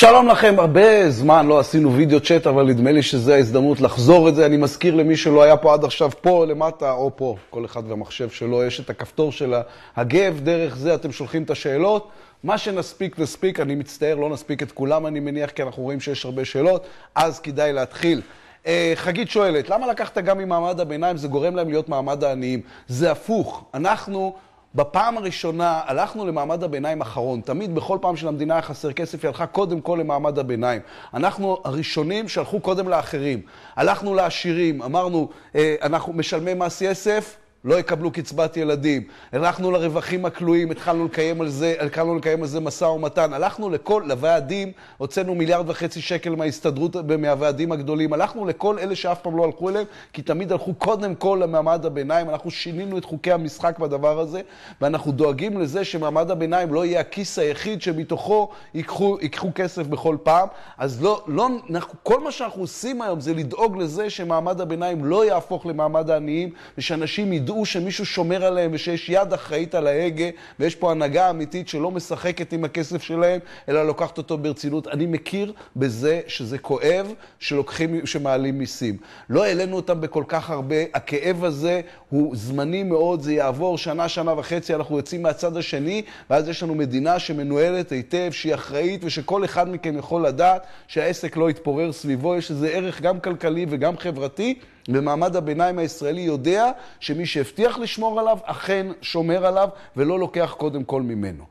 שלום לכם, הרבה זמן לא עשינו וידאו צ'אט, אבל נדמה לי שזו ההזדמנות לחזור את זה. אני מזכיר למי שלא היה פה עד עכשיו, פה למטה או פה, כל אחד והמחשב שלו, יש את הכפתור של הגב, דרך זה אתם שולחים את השאלות. מה שנספיק נספיק, אני מצטער, לא נספיק את כולם אני מניח, כי אנחנו רואים שיש הרבה שאלות, אז כדאי להתחיל. חגית שואלת, למה לקחת גם ממעמד הביניים? זה גורם להם להיות מעמד העניים. זה הפוך, אנחנו בפעם הראשונה הלכנו למעמד הביניים אחרון. תמיד בכל פעם שלמדינה היה חסר כסף, היא הלכה קודם כל למעמד הביניים. אנחנו הראשונים שהלכו קודם לאחרים. הלכנו לעשירים, אמרנו, אנחנו משלמי מס יסף, לא יקבלו קצבת ילדים. הלכנו לרווחים הכלואים, התחלנו לקיים על זה משא ומתן. הלכנו לוועדים, הוצאנו 1.5 מיליארד שקל מההסתדרות, מהוועדים הגדולים. הלכנו לכל אלה שאף פעם לא הלכו אליהם, כי תמיד הלכו קודם כל למעמד הביניים. אנחנו שינינו את חוקי המשחק בדבר הזה, ואנחנו דואגים לזה שמעמד הביניים לא יהיה הכיס היחיד שמתוכו ייקחו כסף בכל פעם. אז כל מה שאנחנו עושים היום זה לדאוג לזה שמעמד הביניים לא יהפוך למעמד העניים, ושאנשים ידעו שמישהו שומר עליהם ושיש יד אחראית על ההגה, ויש פה הנהגה אמיתית שלא משחקת עם הכסף שלהם, אלא לוקחת אותו ברצינות. אני מכיר בזה שזה כואב שמעלים מיסים. לא העלינו אותם בכל כך הרבה. הכאב הזה הוא זמני מאוד, זה יעבור שנה, שנה וחצי, אנחנו יוצאים מהצד השני, ואז יש לנו מדינה שמנוהלת היטב, שהיא אחראית, ושכל אחד מכם יכול לדעת שהעסק לא יתפורר סביבו. יש איזה ערך גם כלכלי וגם חברתי, ומעמד הביניים הישראלי יודע שמי שהבטיח לשמור עליו, אכן שומר עליו, ולא לוקח קודם כל ממנו.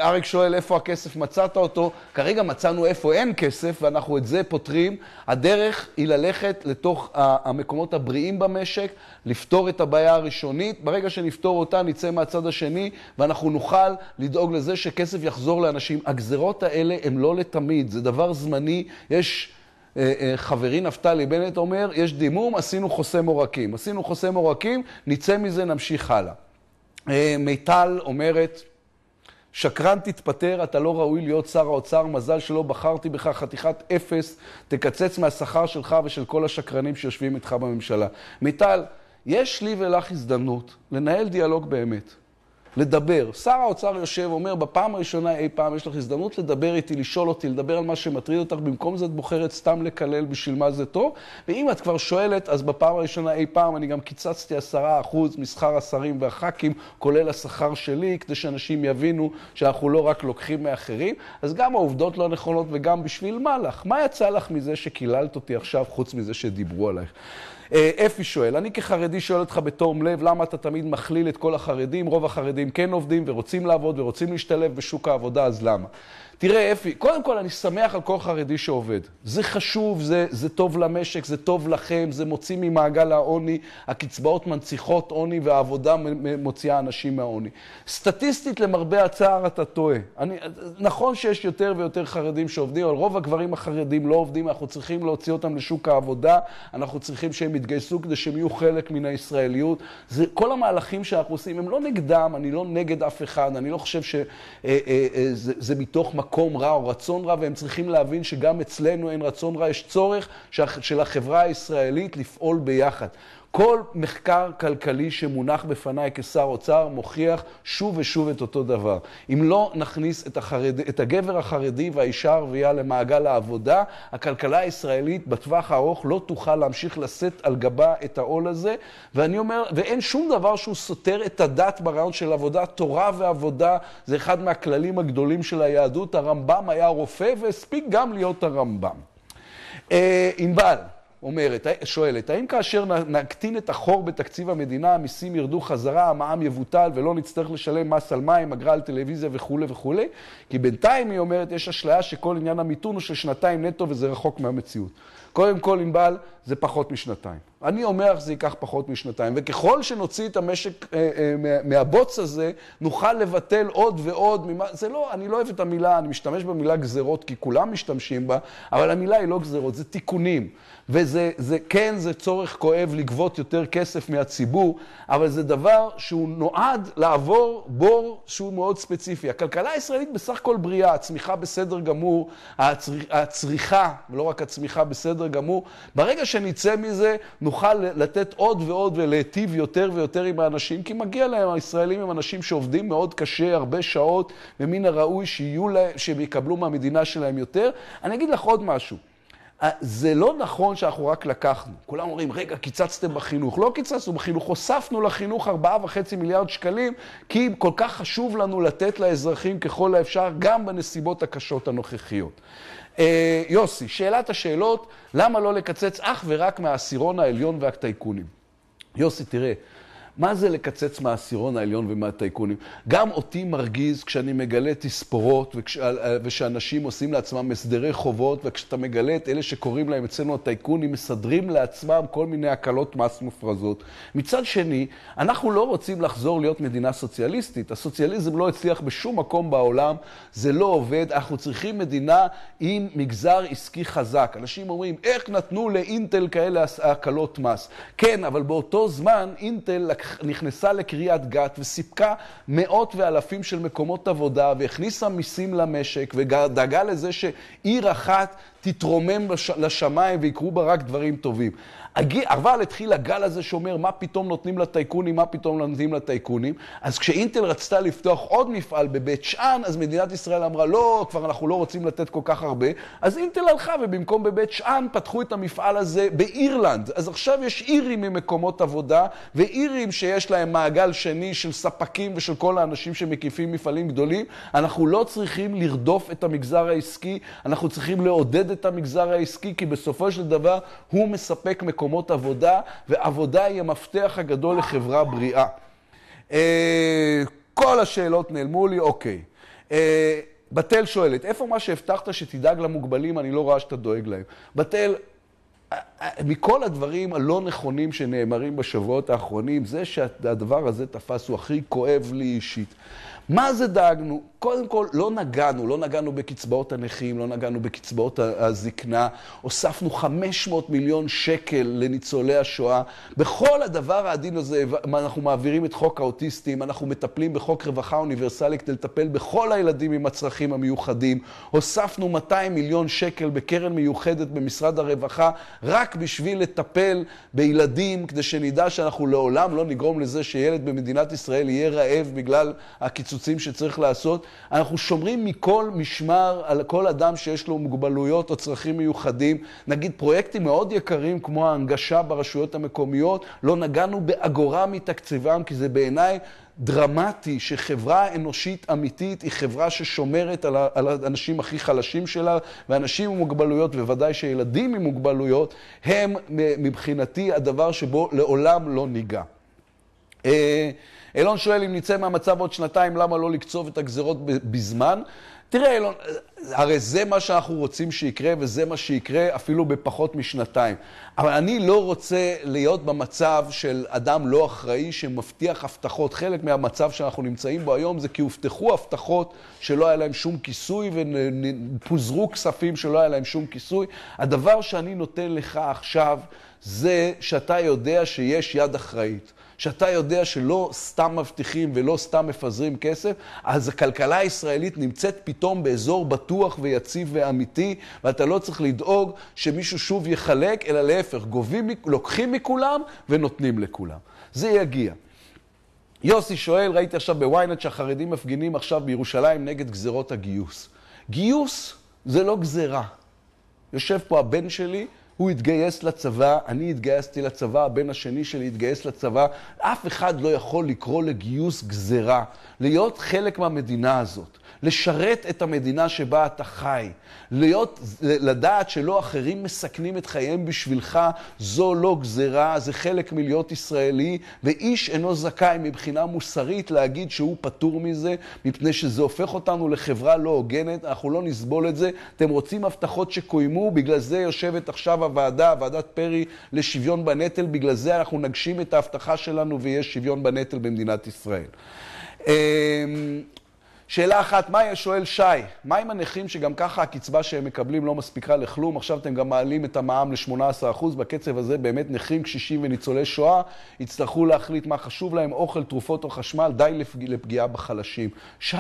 אריק שואל, איפה הכסף? מצאת אותו? כרגע מצאנו איפה אין כסף, ואנחנו את זה פותרים. הדרך היא ללכת לתוך המקומות הבריאים במשק, לפתור את הבעיה הראשונית. ברגע שנפתור אותה, נצא מהצד השני, ואנחנו נוכל לדאוג לזה שכסף יחזור לאנשים. הגזרות האלה הם לא לתמיד, זה דבר זמני. יש חברי נפתלי בנט אומר, יש דימום, עשינו חוסם עורקים. עשינו חוסם עורקים, נצא מזה, נמשיך הלאה. מיטל אומרת, שקרן תתפטר, אתה לא ראוי להיות שר האוצר, מזל שלא בחרתי בך, חתיכת אפס, תקצץ מהשכר שלך ושל כל השקרנים שיושבים איתך בממשלה. מיטל, יש לי ולך הזדמנות לנהל דיאלוג באמת. לדבר. שר האוצר יושב ואומר, בפעם הראשונה אי פעם יש לך הזדמנות לדבר איתי, לשאול אותי, לדבר על מה שמטריד אותך, במקום זה את בוחרת סתם לקלל בשביל מה זה טוב. ואם את כבר שואלת, אז בפעם הראשונה אי פעם אני גם קיצצתי 10% משכר השרים והח"כים, כולל השכר שלי, כדי שאנשים יבינו שאנחנו לא רק לוקחים מאחרים. אז גם העובדות לא נכונות וגם בשביל מה לך? מה יצא לך מזה שקיללת אותי עכשיו, חוץ מזה שדיברו עלייך? אפי שואל, אני כחרדי שואל אותך בתום לב, למה אתה תמיד מכליל את כל החרדים? רוב החרדים כן עובדים ורוצים לעבוד ורוצים להשתלב בשוק העבודה, אז למה? תראה אפי, קודם כל אני שמח על כל חרדי שעובד. זה חשוב, זה טוב למשק, זה טוב לכם, זה מוציא ממעגל העוני, הקצבאות מנציחות עוני והעבודה מוציאה אנשים מהעוני. סטטיסטית למרבה הצער אתה טועה. נכון שיש יותר ויותר חרדים שעובדים, אבל רוב הגברים החרדים לא עובדים, אנחנו צריכים להוציא אותם לשוק העבודה, אנחנו צריכים שהם יתגייסו כדי שהם יהיו חלק מן הישראליות. כל המהלכים שאנחנו עושים הם לא נגדם, אני לא נגד אף אחד, אני לא חושב שזה מתוך מקום רע או רצון רע, והם צריכים להבין שגם אצלנו אין רצון רע, יש צורך של החברה הישראלית לפעול ביחד. כל מחקר כלכלי שמונח בפניי כשר אוצר מוכיח שוב ושוב את אותו דבר. אם לא נכניס את הגבר החרדי והאישה הערבייה למעגל העבודה, הכלכלה הישראלית בטווח הארוך לא תוכל להמשיך לשאת על גבה את העול הזה, ואני אומר, ואין שום דבר שהוא סותר את הדת ברעיון של עבודה. תורה ועבודה זה אחד מהכללים הגדולים של היהדות. הרמב"ם היה רופא והספיק גם להיות הרמב"ם. ענבל שואלת, האם כאשר נקטין את החור בתקציב המדינה, המיסים ירדו חזרה, המע"מ יבוטל ולא נצטרך לשלם מס על מים, אגרה על טלוויזיה וכו' וכו'? כי בינתיים היא אומרת, יש אשליה שכל עניין המיתון הוא של 2 נטו וזה רחוק מהמציאות. קודם כל, ענבל, זה פחות משנתיים. אני אומר שזה ייקח פחות משנתיים, וככל שנוציא את המשק מהבוץ הזה, נוכל לבטל עוד ועוד. אני לא אוהב את המילה, אני משתמש במילה גזרות, כי כולם משתמשים בה, אבל המילה היא לא גזרות, זה תיקונים. כן, זה צורך כואב לגבות יותר כסף מהציבור, אבל זה דבר שהוא נועד לעבור בור שהוא מאוד ספציפי. הכלכלה הישראלית בסך הכל בריאה, הצמיחה בסדר גמור, הצריכה, ולא רק הצמיחה בסדר גמור. ברגע שנצא מזה, נוכל לתת עוד ועוד ולהיטיב יותר ויותר עם האנשים, כי מגיע להם, הישראלים הם אנשים שעובדים מאוד קשה, הרבה שעות, ומן הראוי שהם יקבלו מהמדינה שלהם יותר. אני אגיד לך עוד משהו. זה לא נכון שאנחנו רק לקחנו. כולם אומרים, רגע, קיצצתם בחינוך. לא קיצצנו בחינוך, הוספנו לחינוך 4.5 מיליארד שקלים, כי כל כך חשוב לנו לתת לאזרחים ככל האפשר, גם בנסיבות הקשות הנוכחיות. יוסי, שאלת השאלות, למה לא לקצץ אך ורק מהעשירון העליון והטייקונים? יוסי, תראה, מה זה לקצץ מהעשירון העליון ומהטייקונים? גם אותי מרגיז כשאני מגלה תספורות ושאנשים עושים לעצמם הסדרי חובות, וכשאתה מגלה את אלה שקוראים להם אצלנו הטייקונים, מסדרים לעצמם כל מיני הקלות מס מופרזות. מצד שני, אנחנו לא רוצים לחזור להיות מדינה סוציאליסטית. הסוציאליזם לא הצליח בשום מקום בעולם, זה לא עובד. אנחנו צריכים מדינה עם מגזר עסקי חזק. אנשים אומרים, איך נתנו לאינטל כאלה הקלות מס? כן, אבל באותו זמן אינטל נכנסה לקריית גת וסיפקה מאות ואלפים של מקומות עבודה והכניסה מיסים למשק ודאגה לזה שעיר אחת תתרומם לשמיים ויקרו בה רק דברים טובים. אבל התחיל הגל הזה שאומר מה פתאום נותנים לטייקונים, מה פתאום נותנים לטייקונים. אז כשאינטל רצתה לפתוח עוד מפעל בבית שאן, אז מדינת ישראל אמרה לא, כבר אנחנו לא רוצים לתת כל כך הרבה. אז אינטל הלכה ובמקום בבית שאן פתחו את המפעל הזה באירלנד. אז עכשיו יש אירים ממקומות עבודה ואירים שיש להם מעגל שני של ספקים ושל כל האנשים שמקיפים מפעלים גדולים. אנחנו לא צריכים לרדוף את המגזר העסקי, אנחנו צריכים לעודד את המגזר העסקי, כי בסופו של דבר הוא מספק מקומות עבודה, ועבודה היא המפתח הגדול לחברה בריאה. כל השאלות נעלמו לי, אוקיי. בתל שואלת, איפה מה שהבטחת שתדאג למוגבלים, אני לא רואה שאתה דואג להם. בתל, מכל הדברים הלא נכונים שנאמרים בשבועות האחרונים, זה שהדבר הזה תפס הוא הכי כואב לי אישית. מה זה דאגנו? קודם כל, לא נגענו בקצבאות הנכים, לא נגענו בקצבאות הזקנה, הוספנו 500 מיליון שקל לניצולי השואה. בכל הדבר העדין הזה, אנחנו מעבירים את חוק האוטיסטים, אנחנו מטפלים בחוק רווחה אוניברסלי כדי לטפל בכל הילדים עם הצרכים המיוחדים. הוספנו 200 מיליון שקל בקרן מיוחדת במשרד הרווחה, רק בשביל לטפל בילדים, כדי שנדע שאנחנו לעולם לא נגרום לזה שילד במדינת ישראל יהיה רעב בגלל הקיצוצים שצריך לעשות. אנחנו שומרים מכל משמר על כל אדם שיש לו מוגבלויות או צרכים מיוחדים. נגיד פרויקטים מאוד יקרים כמו ההנגשה ברשויות המקומיות, לא נגענו באגורה מתקציבם, כי זה בעיניי דרמטי שחברה אנושית אמיתית היא חברה ששומרת על האנשים הכי חלשים שלה, ואנשים עם מוגבלויות, וודאי שילדים עם מוגבלויות, הם מבחינתי הדבר שבו לעולם לא ניגע. אילון שואל אם נצא מהמצב עוד שנתיים, למה לא לקצוב את הגזרות בזמן? תראה אילון, הרי זה מה שאנחנו רוצים שיקרה, וזה מה שיקרה אפילו בפחות משנתיים. אבל אני לא רוצה להיות במצב של אדם לא אחראי שמבטיח הבטחות. חלק מהמצב שאנחנו נמצאים בו היום זה כי הובטחו הבטחות שלא היה להם שום כיסוי, ופוזרו כספים שלא היה להם שום כיסוי. הדבר שאני נותן לך עכשיו זה שאתה יודע שיש יד אחראית. שאתה יודע שלא סתם מבטיחים ולא סתם מפזרים כסף, אז הכלכלה הישראלית נמצאת פתאום באזור בטוח ויציב ואמיתי, ואתה לא צריך לדאוג שמישהו שוב יחלק, אלא להפך, לוקחים מכולם ונותנים לכולם. זה יגיע. יוסי שואל, ראיתי עכשיו בוויינט שהחרדים מפגינים עכשיו בירושלים נגד גזרות הגיוס. גיוס זה לא גזרה. יושב פה הבן שלי, הוא התגייס לצבא, אני התגייסתי לצבא, הבן השני שלי התגייס לצבא. אף אחד לא יכול לקרוא לגיוס גזרה, להיות חלק מהמדינה הזאת, לשרת את המדינה שבה אתה חי, לדעת שלא אחרים מסכנים את חייהם בשבילך, זו לא גזרה, זה חלק מלהיות ישראלי, ואיש אינו זכאי מבחינה מוסרית להגיד שהוא פטור מזה, מפני שזה הופך אותנו לחברה לא הוגנת, אנחנו לא נסבול את זה. אתם רוצים הבטחות שקוימו, בגלל זה יושבת עכשיו הוועדה, ועדת פרי לשוויון בנטל, בגלל זה אנחנו נגשים את ההבטחה שלנו ויש שוויון בנטל במדינת ישראל. שאלה אחת, מה שואל שי? מה עם הנכים שגם ככה הקצבה שהם מקבלים לא מספיקה לכלום? עכשיו אתם גם מעלים את המע"מ ל-18%. בקצב הזה באמת נכים, קשישים וניצולי שואה יצטרכו להחליט מה חשוב להם, אוכל, תרופות או חשמל, די לפגיעה בחלשים. שי,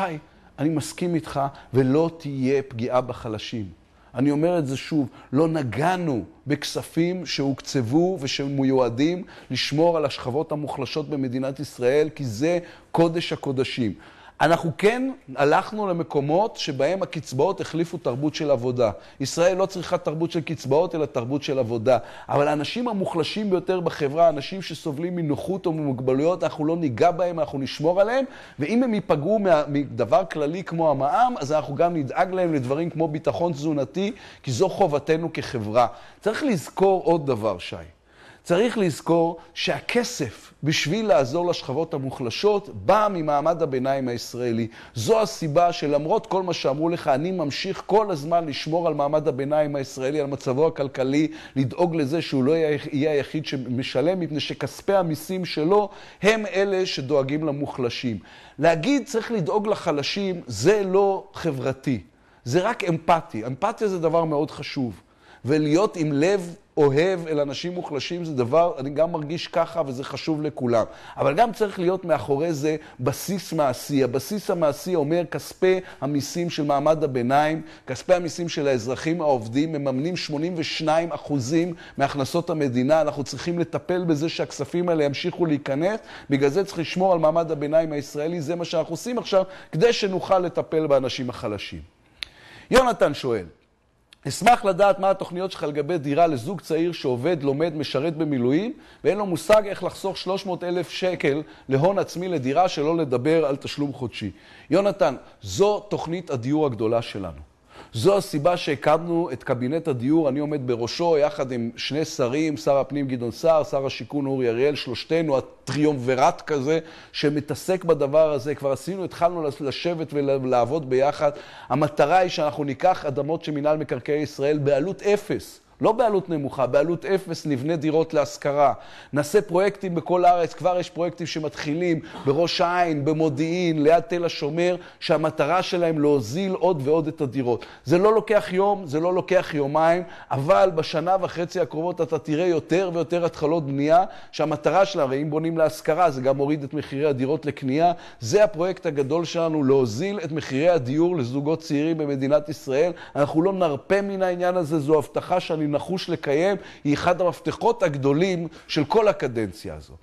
אני מסכים איתך ולא תהיה פגיעה בחלשים. אני אומר את זה שוב, לא נגענו בכספים שהוקצבו ושמיועדים לשמור על השכבות המוחלשות במדינת ישראל, כי זה קודש הקודשים. אנחנו כן הלכנו למקומות שבהם הקצבאות החליפו תרבות של עבודה. ישראל לא צריכה תרבות של קצבאות, אלא תרבות של עבודה. אבל האנשים המוחלשים ביותר בחברה, אנשים שסובלים מנוחות או ממוגבלויות, אנחנו לא ניגע בהם, אנחנו נשמור עליהם, ואם הם ייפגעו מדבר כללי כמו המע"מ, אז אנחנו גם נדאג להם לדברים כמו ביטחון תזונתי, כי זו חובתנו כחברה. צריך לזכור עוד דבר, שי. צריך לזכור שהכסף בשביל לעזור לשכבות המוחלשות בא ממעמד הביניים הישראלי. זו הסיבה שלמרות כל מה שאמרו לך, אני ממשיך כל הזמן לשמור על מעמד הביניים הישראלי, על מצבו הכלכלי, לדאוג לזה שהוא לא יהיה היחיד שמשלם, מפני שכספי המיסים שלו הם אלה שדואגים למוחלשים. להגיד צריך לדאוג לחלשים, זה לא חברתי, זה רק אמפתיה. אמפתיה זה דבר מאוד חשוב. ולהיות עם לב אוהב אל אנשים מוחלשים זה דבר, אני גם מרגיש ככה וזה חשוב לכולם. אבל גם צריך להיות מאחורי זה בסיס מעשי. הבסיס המעשי אומר כספי המיסים של מעמד הביניים, כספי המיסים של האזרחים העובדים, מממנים 82% מהכנסות המדינה. אנחנו צריכים לטפל בזה שהכספים האלה ימשיכו להיכנס, בגלל זה צריך לשמור על מעמד הביניים הישראלי, זה מה שאנחנו עושים עכשיו, כדי שנוכל לטפל באנשים החלשים. יונתן שואל, אשמח לדעת מה התוכניות שלך לגבי דירה לזוג צעיר שעובד, לומד, משרת במילואים, ואין לו מושג איך לחסוך 300,000 שקל להון עצמי לדירה, שלא לדבר על תשלום חודשי. יונתן, זו תוכנית הדיור הגדולה שלנו. זו הסיבה שהקמנו את קבינט הדיור, אני עומד בראשו יחד עם שני שרים, שר הפנים גדעון סער, שר השיכון אורי אריאל, שלושתנו, הטריומווירט כזה שמתעסק בדבר הזה. כבר התחלנו לשבת ולעבוד ביחד. המטרה היא שאנחנו ניקח אדמות של מינהל מקרקעי ישראל בעלות אפס. לא בעלות נמוכה, בעלות אפס, נבנה דירות להשכרה. נעשה פרויקטים בכל הארץ, כבר יש פרויקטים שמתחילים בראש העין, במודיעין, ליד תל השומר, שהמטרה שלהם להוזיל עוד ועוד את הדירות. זה לא לוקח יום, זה לא לוקח יומיים, אבל בשנה וחצי הקרובות אתה תראה יותר ויותר התחלות בנייה, שהמטרה שלהם, הרי אם בונים להשכרה, זה גם מוריד את מחירי הדירות לקנייה. זה הפרויקט הגדול שלנו, להוזיל את מחירי הדיור לזוגות צעירים במדינת ישראל. אנחנו לא נרפה מן העניין הזה, זו הבטחה שאני נחוש לקיים, היא אחד המפתחות הגדולים של כל הקדנציה הזו.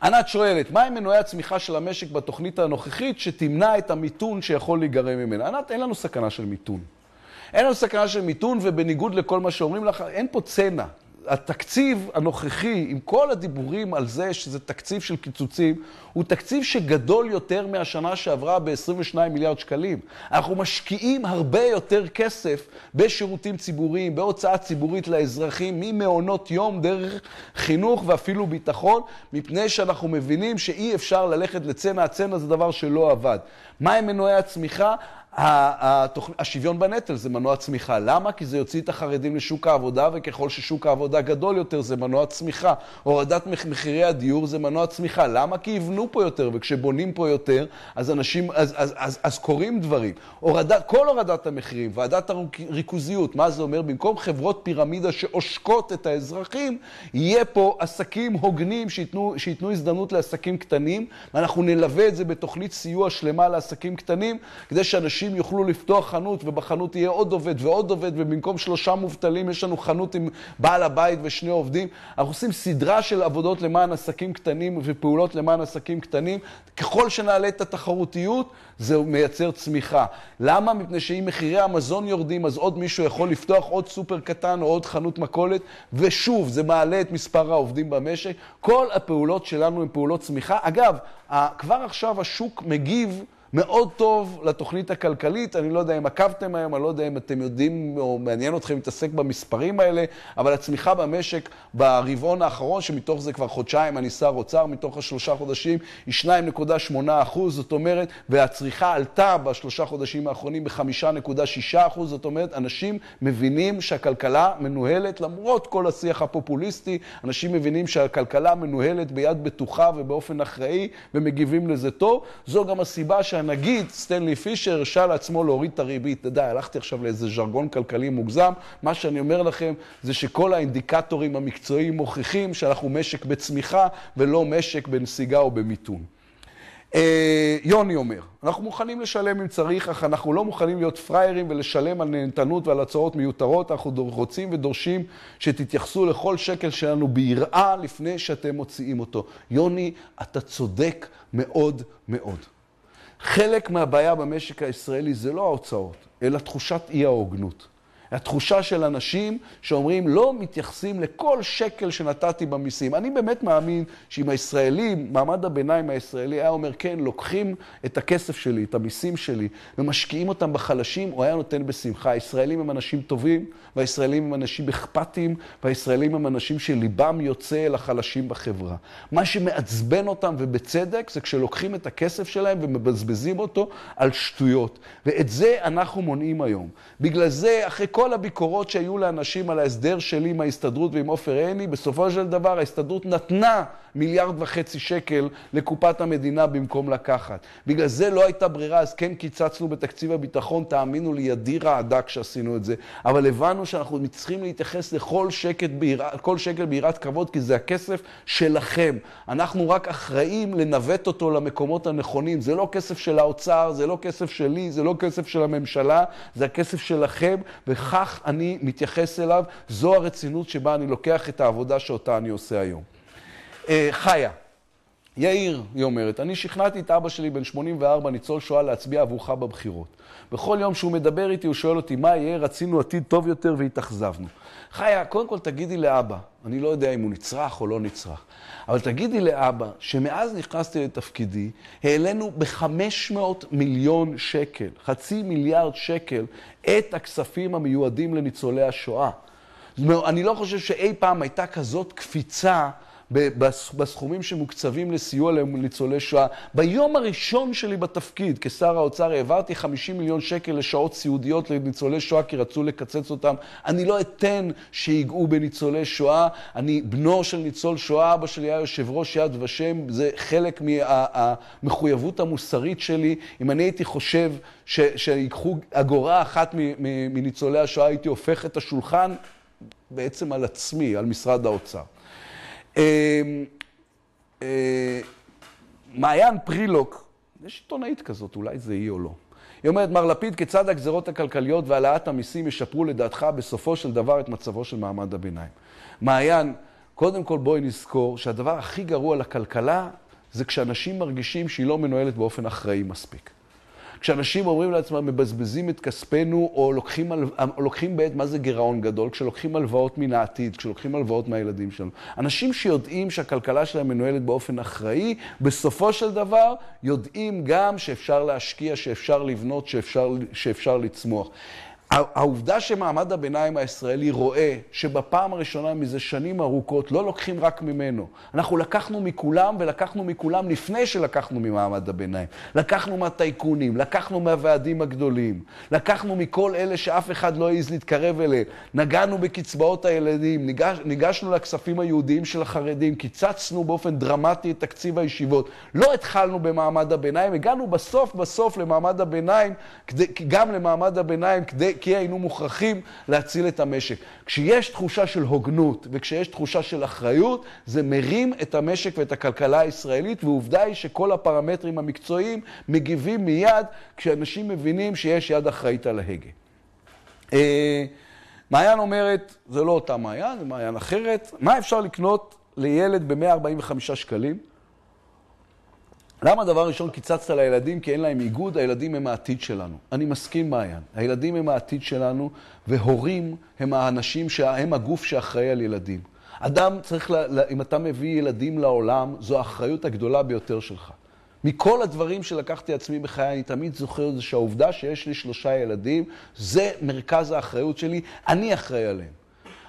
ענת שואלת, מה עם מנועי הצמיחה של המשק בתוכנית הנוכחית שתמנע את המיתון שיכול להיגרם ממנה? ענת, אין לנו סכנה של מיתון. אין לנו סכנה של מיתון, ובניגוד לכל מה שאומרים לך, אין פה צנע. התקציב הנוכחי, עם כל הדיבורים על זה שזה תקציב של קיצוצים, הוא תקציב שגדול יותר מהשנה שעברה ב-22 מיליארד שקלים. אנחנו משקיעים הרבה יותר כסף בשירותים ציבוריים, בהוצאה ציבורית לאזרחים, ממעונות יום, דרך חינוך ואפילו ביטחון, מפני שאנחנו מבינים שאי אפשר ללכת לצנע. הצנע זה דבר שלא עבד. מה הם מנועי הצמיחה? השוויון בנטל זה מנוע צמיחה. למה? כי זה יוציא את החרדים לשוק העבודה, וככל ששוק העבודה גדול יותר זה מנוע צמיחה. הורדת מחירי הדיור זה מנוע צמיחה. למה? כי יבנו פה יותר, וכשבונים פה יותר, אז אנשים, אז קוראים דברים. כל הורדת המחירים, ועדת הריכוזיות, מה זה אומר? במקום חברות פירמידה שעושקות את האזרחים, יהיה פה עסקים הוגנים שיתנו הזדמנות לעסקים קטנים, ואנחנו נלווה את זה בתוכנית סיוע שלמה לעסקים קטנים, כדי שאנשים יוכלו לפתוח חנות, ובחנות יהיה עוד עובד ועוד עובד, ובמקום 3 מובטלים יש לנו חנות עם בעל הבית ו2 עובדים. אנחנו עושים סדרה של עבודות למען עסקים קטנים ופעולות למען עסקים קטנים. ככל שנעלה את התחרותיות, זה מייצר צמיחה. למה? מפני שאם מחירי המזון יורדים, אז עוד מישהו יכול לפתוח עוד סופר קטן או עוד חנות מכולת, ושוב, זה מעלה את מספר העובדים במשק. כל הפעולות שלנו הן פעולות צמיחה. אגב, כבר עכשיו השוק מגיב מאוד טוב לתוכנית הכלכלית. אני לא יודע אם עקבתם היום, אני לא יודע אם אתם יודעים או מעניין אתכם להתעסק במספרים האלה, אבל הצמיחה במשק ברבעון האחרון, שמתוך זה כבר חודשיים אני שר אוצר, מתוך 3 חודשים היא 2.8%, זאת אומרת, והצריכה עלתה ב3 חודשים האחרונים ב5.6%, זאת אומרת, אנשים מבינים שהכלכלה מנוהלת, למרות כל השיח הפופוליסטי, אנשים מבינים שהכלכלה מנוהלת ביד בטוחה ובאופן אחראי, ומגיבים לזה טוב. זו גם הסיבה שהנגיד סטנלי פישר הרשה לעצמו להוריד את הריבית. אתה יודע, הלכתי עכשיו לאיזה ז'רגון כלכלי מוגזם. מה שאני אומר לכם זה שכל האינדיקטורים המקצועיים מוכיחים שאנחנו משק בצמיחה ולא משק בנסיגה או במיתון. יוני אומר, אנחנו מוכנים לשלם אם צריך, אך אנחנו לא מוכנים להיות פריירים ולשלם על נהנתנות ועל הצעות מיותרות. אנחנו רוצים ודורשים שתתייחסו לכל שקל שלנו ביראה לפני שאתם מוציאים אותו. יוני, אתה צודק מאוד מאוד. חלק מהבעיה במשק הישראלי זה לא ההוצאות, אלא תחושת אי ההוגנות. התחושה של אנשים שאומרים, לא מתייחסים לכל שקל שנתתי במיסים. אני באמת מאמין שאם הישראלים, מעמד הביניים הישראלי היה אומר, כן, לוקחים את הכסף שלי, את המיסים שלי, ומשקיעים אותם בחלשים, הוא היה נותן בשמחה. הישראלים הם אנשים טובים, והישראלים הם אנשים אכפתיים, והישראלים הם אנשים שליבם יוצא אל החלשים בחברה. מה שמעצבן אותם, ובצדק, זה כשלוקחים את הכסף שלהם ומבזבזים אותו על שטויות. ואת זה אנחנו מונעים היום. בגלל זה, אחרי כל הביקורות שהיו לאנשים על ההסדר שלי עם ההסתדרות ועם עופר עיני, בסופו של דבר ההסתדרות נתנה 1.5 מיליארד שקל לקופת המדינה במקום לקחת. בגלל זה לא הייתה ברירה, אז כן קיצצנו בתקציב הביטחון, תאמינו לי, ידי רעדה כשעשינו את זה. אבל הבנו שאנחנו צריכים להתייחס לכל שקל ביראת כבוד, כי זה הכסף שלכם. אנחנו רק אחראים לנווט אותו למקומות הנכונים. זה לא כסף של האוצר, זה לא כסף שלי, זה לא כסף של הממשלה, זה הכסף שלכם, וכך אני מתייחס אליו. זו הרצינות שבה אני לוקח את העבודה שאותה אני עושה היום. חיה, יאיר, היא אומרת, אני שכנעתי את אבא שלי בן 84, ניצול שואה, להצביע עבורך בבחירות. בכל יום שהוא מדבר איתי, הוא שואל אותי, מה יהיה? רצינו עתיד טוב יותר והתאכזבנו. חיה, קודם כל תגידי לאבא, אני לא יודע אם הוא נצרך או לא נצרך, אבל תגידי לאבא שמאז נכנסתי לתפקידי, העלינו ב-500 מיליון שקל, 500 מיליארד שקל, את הכספים המיועדים לניצולי השואה. אני לא חושב שאי פעם הייתה כזאת קפיצה בסכומים שמוקצבים לסיוע לניצולי שואה. ביום הראשון שלי בתפקיד, כשר האוצר, העברתי 50 מיליון שקל לשעות סיעודיות לניצולי שואה, כי רצו לקצץ אותם. אני לא אתן שיגעו בניצולי שואה. אני בנו של ניצול שואה, אבא שלי היה יושב ראש יד ושם, זה חלק מהמחויבות המוסרית שלי. אם אני הייתי חושב שיקחו אגורה אחת מניצולי השואה, הייתי הופך את השולחן בעצם על עצמי, על משרד האוצר. מעיין פרילוק, יש עיתונאית כזאת, אולי זה יהיה או לא. היא אומרת, מר לפיד, כיצד הגזרות הכלכליות והעלאת המיסים ישפרו לדעתך בסופו של דבר את מצבו של מעמד הביניים? מעיין, קודם כל בואי נזכור שהדבר הכי גרוע לכלכלה זה כשאנשים מרגישים שהיא לא מנוהלת באופן אחראי מספיק. כשאנשים אומרים לעצמם, מבזבזים את כספנו, או לוקחים בעת מה זה גירעון גדול, כשלוקחים הלוואות מן העתיד, כשלוקחים הלוואות מהילדים שלנו. אנשים שיודעים שהכלכלה שלהם מנוהלת באופן אחראי, בסופו של דבר יודעים גם שאפשר להשקיע, שאפשר לבנות, שאפשר לצמוח. העובדה שמעמד הביניים הישראלי רואה שבפעם הראשונה מזה שנים ארוכות לא לוקחים רק ממנו. אנחנו לקחנו מכולם ולקחנו מכולם לפני שלקחנו ממעמד הביניים. לקחנו מהטייקונים, לקחנו מהוועדים הגדולים, לקחנו מכל אלה שאף אחד לא העז להתקרב אליהם. נגענו בקצבאות הילדים, ניגשנו לכספים היהודיים של החרדים, קיצצנו באופן דרמטי את תקציב הישיבות. לא התחלנו במעמד הביניים, הגענו בסוף למעמד הביניים, גם למעמד הביניים, כי היינו מוכרחים להציל את המשק. כשיש תחושה של הוגנות וכשיש תחושה של אחריות, זה מרים את המשק ואת הכלכלה הישראלית, ועובדה היא שכל הפרמטרים המקצועיים מגיבים מיד כשאנשים מבינים שיש יד אחראית על ההגה. מעיין אומרת, זה לא אותה מעיין, זה מעיין אחרת. מה אפשר לקנות לילד ב-145 שקלים? למה דבר ראשון קיצצת לילדים? כי אין להם איגוד, הילדים הם העתיד שלנו. אני מסכים מעיין. הילדים הם העתיד שלנו, והורים הם האנשים, הם הגוף שאחראי על ילדים. אדם צריך, אם אתה מביא ילדים לעולם, זו האחריות הגדולה ביותר שלך. מכל הדברים שלקחתי עצמי בחיי, אני תמיד זוכר זה שהעובדה שיש לי 3 ילדים, זה מרכז האחריות שלי, אני אחראי עליהם.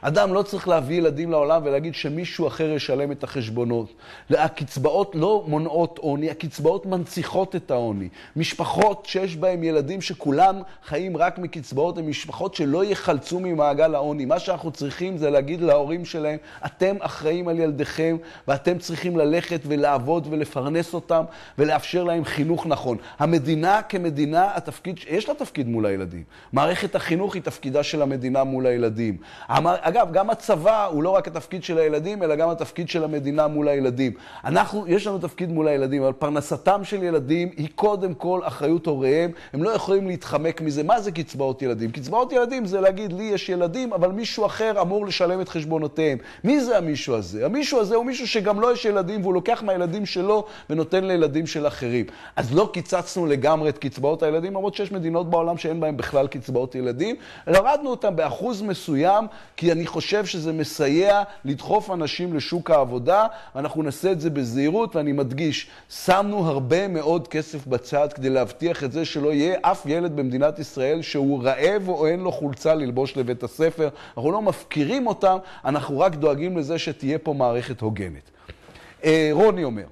אדם לא צריך להביא ילדים לעולם ולהגיד שמישהו אחר ישלם את החשבונות. הקצבאות לא מונעות עוני, הקצבאות מנציחות את העוני. משפחות שיש בהם ילדים שכולם חיים רק מקצבאות, הן משפחות שלא יחלצו ממעגל העוני. מה שאנחנו צריכים זה להגיד להורים שלהם, אתם אחראים על ילדיכם, ואתם צריכים ללכת ולעבוד ולפרנס אותם, ולאפשר להם חינוך נכון. המדינה כמדינה, יש לה תפקיד מול הילדים. מערכת החינוך היא תפקידה של המדינה מול הילדים. אגב, גם הצבא הוא לא רק התפקיד של הילדים, אלא גם התפקיד של המדינה מול הילדים. יש לנו תפקיד מול הילדים, אבל פרנסתם של ילדים היא קודם כל אחריות הוריהם. הם לא יכולים להתחמק מזה. מה זה קצבאות ילדים? קצבאות ילדים זה להגיד, לי יש ילדים, אבל מישהו אחר אמור לשלם את חשבונותיהם. מי זה המישהו הזה? המישהו הזה הוא מישהו שגם לא יש ילדים, והוא לוקח מהילדים שלו ונותן לילדים של אחרים. אז לא קיצצנו לגמרי את קצבאות הילדים, למרות שיש מדינות בעולם שאין בהן בכלל קצבאות ילדים. הורדנו אותם באחוז מסוים, כי אני חושב שזה מסייע לדחוף אנשים לשוק העבודה. אנחנו נעשה את זה בזהירות, ואני מדגיש, שמנו הרבה מאוד כסף בצד כדי להבטיח את זה שלא יהיה אף ילד במדינת ישראל שהוא רעב או אין לו חולצה ללבוש לבית הספר. אנחנו לא מפקירים אותם, אנחנו רק דואגים לזה שתהיה פה מערכת הוגנת. רוני אומר,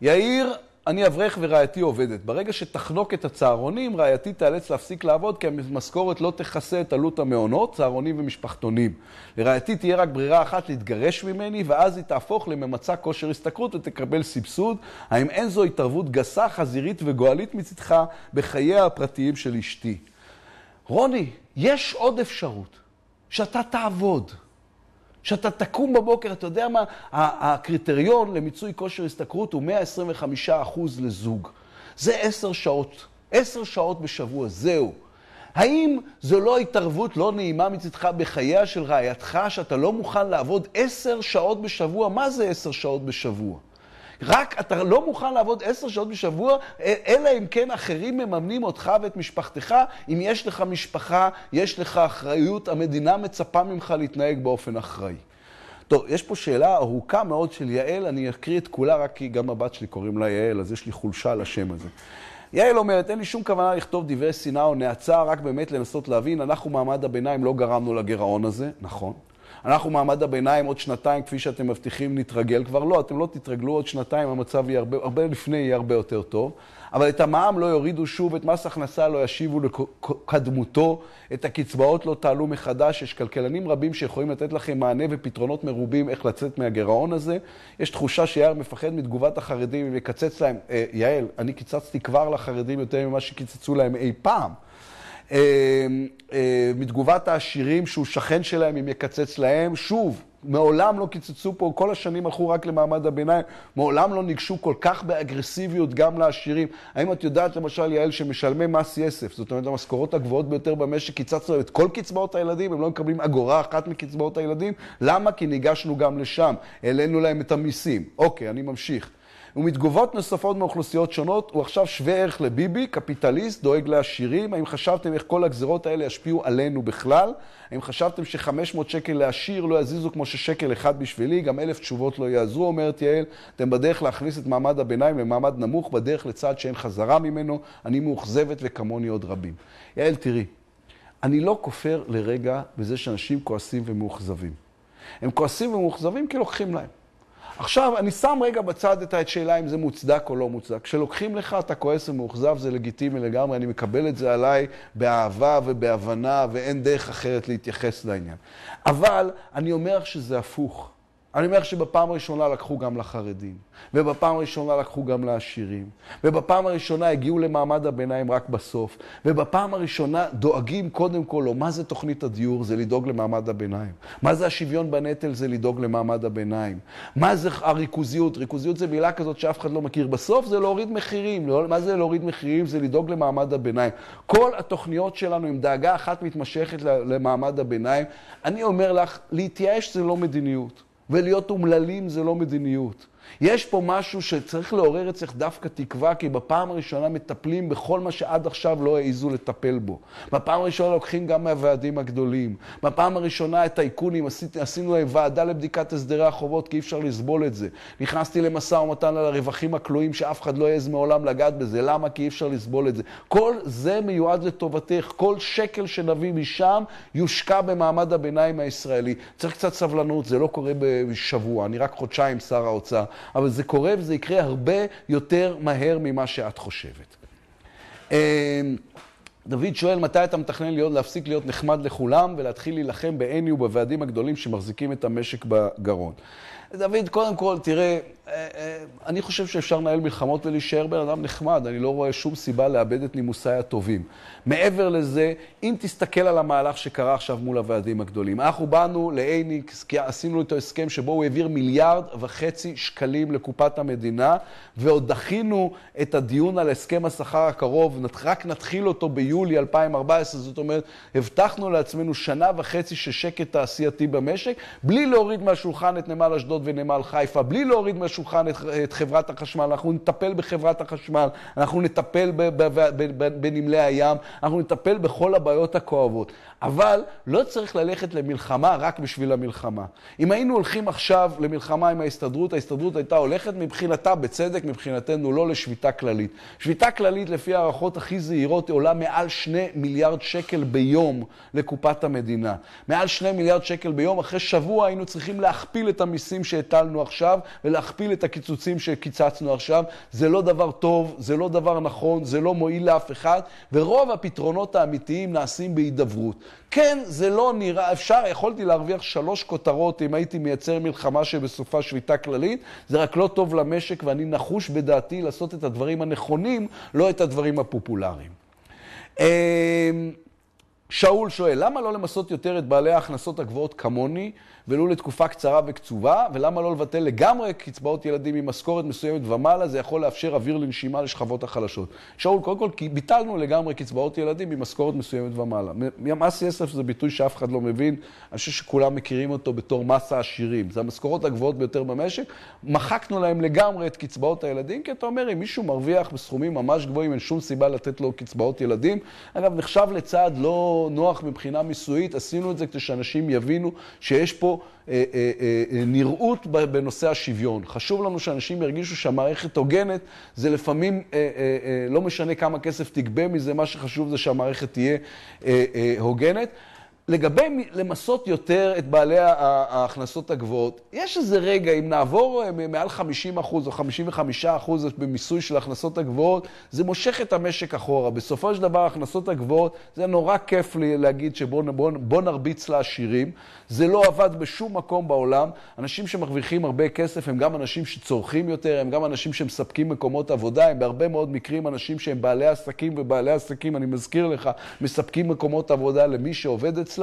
יאיר, אני אברך ורעייתי עובדת. ברגע שתחנוק את הצהרונים, רעייתי תיאלץ להפסיק לעבוד, כי המשכורת לא תכסה את עלות המעונות, צהרונים ומשפחתונים. לרעייתי תהיה רק ברירה אחת להתגרש ממני, ואז היא תהפוך לממצא כושר השתכרות ותקבל סבסוד. האם אין זו התערבות גסה, חזירית וגואלית מצדך בחייה הפרטיים של אשתי? רוני, יש עוד אפשרות, שאתה תעבוד. שאתה תקום בבוקר, אתה יודע מה? הקריטריון למיצוי כושר השתכרות הוא 125% לזוג. זה 10 שעות. 10 שעות בשבוע, זהו. האם זו לא התערבות לא נעימה מצדך בחייה של רעייתך, שאתה לא מוכן לעבוד 10 שעות בשבוע? מה זה 10 שעות בשבוע? רק אתה לא מוכן לעבוד 10 שעות בשבוע, אלא אם כן אחרים מממנים אותך ואת משפחתך. אם יש לך משפחה, יש לך אחריות, המדינה מצפה ממך להתנהג באופן אחראי. טוב, יש פה שאלה ארוכה מאוד של יעל, אני אקריא את כולה רק כי גם הבת שלי קוראים לה יעל, אז יש לי חולשה על השם הזה. יעל אומרת, אין לי שום כוונה לכתוב דברי שנאה או נאצה, רק באמת לנסות להבין, אנחנו מעמד הביניים לא גרמנו לגירעון הזה, נכון. אנחנו מעמד הביניים עוד שנתיים, כפי שאתם מבטיחים, נתרגל כבר. לא, אתם לא תתרגלו עוד שנתיים, המצב יהיה הרבה לפני יהיה הרבה יותר טוב. אבל את המע"מ לא יורידו שוב, את מס הכנסה לא ישיבו לקדמותו, את הקצבאות לא תעלו מחדש. יש כלכלנים רבים שיכולים לתת לכם מענה ופתרונות מרובים איך לצאת מהגירעון הזה. יש תחושה שיאיר מפחד מתגובת החרדים אם יקצץ להם. יעל, אני קיצצתי כבר לחרדים יותר ממה שקיצצו להם אי פעם. מתגובת העשירים שהוא שכן שלהם אם יקצץ להם. שוב, מעולם לא קיצצו פה, כל השנים הלכו רק למעמד הביניים, מעולם לא ניגשו כל כך באגרסיביות גם לעשירים. האם את יודעת למשל, יעל, שמשלמי מס יסף, זאת אומרת המשכורות הגבוהות ביותר במשק, קיצצנו את כל קצבאות הילדים, הם לא מקבלים אגורה אחת מקצבאות הילדים? למה? כי ניגשנו גם לשם, העלינו להם את המיסים. אוקיי, אני ממשיך. ומתגובות נוספות מאוכלוסיות שונות, הוא עכשיו שווה ערך לביבי, קפיטליסט, דואג לעשירים. האם חשבתם איך כל הגזרות האלה ישפיעו עלינו בכלל? האם חשבתם ש500 שקל לעשיר לא יזיזו כמו ששקל אחד בשבילי? גם 1,000 תשובות לא יעזרו, אומרת יעל. אתם בדרך להכניס את מעמד הביניים למעמד נמוך, בדרך לצד שאין חזרה ממנו. אני מאוכזבת וכמוני עוד רבים. יעל, תראי, אני לא כופר לרגע בזה שאנשים כועסים ומאוכזבים. הם כועסים ומאוכזבים כי לוקחים להם. עכשיו, אני שם רגע בצד את השאלה אם זה מוצדק או לא מוצדק. כשלוקחים לך, אתה כועס ומאוכזב, זה לגיטימי לגמרי, אני מקבל את זה עליי באהבה ובהבנה, ואין דרך אחרת להתייחס לעניין. אבל אני אומר שזה הפוך. אני אומר שבפעם הראשונה לקחו גם לחרדים, ובפעם הראשונה לקחו גם לעשירים, ובפעם הראשונה הגיעו למעמד הביניים רק בסוף, ובפעם הראשונה דואגים קודם כל לו. מה זה תוכנית הדיור? זה לדאוג למעמד הביניים. מה זה השוויון בנטל? זה לדאוג למעמד הביניים. מה זה הריכוזיות? ריכוזיות זה מילה כזאת שאף אחד לא מכיר. בסוף זה להוריד מחירים. מה זה להוריד מחירים? זה לדאוג למעמד הביניים. כל התוכניות שלנו עם דאגה אחת מתמשכת למעמד הביניים. אני אומר לך, להתייאש זה לא מדיניות. ולהיות אומללים זה לא מדיניות. יש פה משהו שצריך לעורר אצלך דווקא תקווה, כי בפעם הראשונה מטפלים בכל מה שעד עכשיו לא העיזו לטפל בו. בפעם הראשונה לוקחים גם מהוועדים הגדולים. בפעם הראשונה את האיכונים, עשינו ועדה לבדיקת הסדרי החובות, כי אי אפשר לסבול את זה. נכנסתי למשא ומתן על הרווחים הכלואים, שאף אחד לא יעז מעולם לגעת בזה. למה? כי אי אפשר לסבול את זה. כל זה מיועד לטובתך. כל שקל שנביא משם יושקע במעמד הביניים הישראלי. צריך קצת סבלנות, זה לא קורה בשבוע. אני רק חודשיים שר האוצר. אבל זה קורה וזה יקרה הרבה יותר מהר ממה שאת חושבת. דוד שואל, מתי אתה מתכנן להפסיק להיות נחמד לכולם ולהתחיל להילחם בעיני ובוועדים הגדולים שמחזיקים את המשק בגרון? דוד, קודם כל, תראה, אני חושב שאפשר לנהל מלחמות ולהישאר בן אדם נחמד. אני לא רואה שום סיבה לאבד את נימוסיי הטובים. מעבר לזה, אם תסתכל על המהלך שקרה עכשיו מול הוועדים הגדולים, אנחנו באנו לעיני, עשינו איתו הסכם שבו הוא העביר 1.5 מיליארד שקלים לקופת המדינה, ועוד דחינו את הדיון על הסכם השכר הקרוב, רק נתחיל אותו ביולי 2014, זאת אומרת, הבטחנו לעצמנו 1.5 שנה של שקט תעשייתי במשק, בלי להוריד מהשולחן את נמל אשדוד ונמל חיפה, בלי להוריד מהשולחן את חברת החשמל, אנחנו נטפל בחברת החשמל, אנחנו נטפל בנמלי הים, אנחנו נטפל בכל הבעיות הכואבות. אבל לא צריך ללכת למלחמה רק בשביל המלחמה. אם היינו הולכים עכשיו למלחמה עם ההסתדרות, ההסתדרות הייתה הולכת מבחינתה, בצדק מבחינתנו, לא לשביתה כללית. שביתה כללית, לפי הערכות הכי זהירות, עולה מעל 2 מיליארד שקל ביום לקופת המדינה. מעל 2 מיליארד שקל ביום, אחרי שבוע היינו צריכים להכפיל את המיסים שהטלנו עכשיו, ולהכפיל את הקיצוצים שקיצצנו עכשיו. זה לא דבר טוב, זה לא דבר נכון, זה לא מועיל לאף אחד, ורוב הפתרונות האמיתיים נעשים בהידברות. כן, זה לא נראה, יכולתי להרוויח 3 כותרות אם הייתי מייצר מלחמה שבסופה שביתה כללית, זה רק לא טוב למשק, ואני נחוש בדעתי לעשות את הדברים הנכונים, לא את הדברים הפופולריים. שאול שואל, למה לא למסות יותר את בעלי ההכנסות הגבוהות כמוני, ולא לתקופה קצרה וקצובה, ולמה לא לבטל לגמרי קצבאות ילדים עם משכורת מסוימת ומעלה, זה יכול לאפשר אוויר לנשימה לשכבות החלשות. שאול, קודם כל, ביטלנו לגמרי קצבאות ילדים עם משכורת מסוימת ומעלה. מס יסף זה ביטוי שאף אחד לא מבין, אני חושב שכולם מכירים אותו בתור מס העשירים. זה המשכורות הגבוהות ביותר במשק, מחקנו להם לגמרי את קצבאות הילדים, כי אתה אומר, אם מישהו מרוויח בסכומים ממש גבוהים, אין שום סיבה לתת לו קצבאות ילדים. אגב, נחשב לצעד לא נוח מבחינה מיסויית, עשינו את זה כדי שאנשים יבינו שיש פה נראות בנושא השוויון. חשוב לנו שאנשים ירגישו שהמערכת הוגנת, זה לפעמים לא משנה כמה כסף תגבה מזה, מה שחשוב זה שהמערכת תהיה הוגנת. לגבי למסות יותר את בעלי ההכנסות הגבוהות, יש איזה רגע, אם נעבור מעל 50% או 55% במיסוי של ההכנסות הגבוהות, זה מושך את המשק אחורה. בסופו של דבר, ההכנסות הגבוהות, זה נורא כיף לי להגיד שבוא נרביץ לעשירים. זה לא עבד בשום מקום בעולם. אנשים שמרוויחים הרבה כסף הם גם אנשים שצורכים יותר, הם גם אנשים שמספקים מקומות עבודה, הם בהרבה מאוד מקרים אנשים שהם בעלי עסקים, ובעלי עסקים, אני מזכיר לך, מספקים מקומות עבודה למי שעובד אצלם.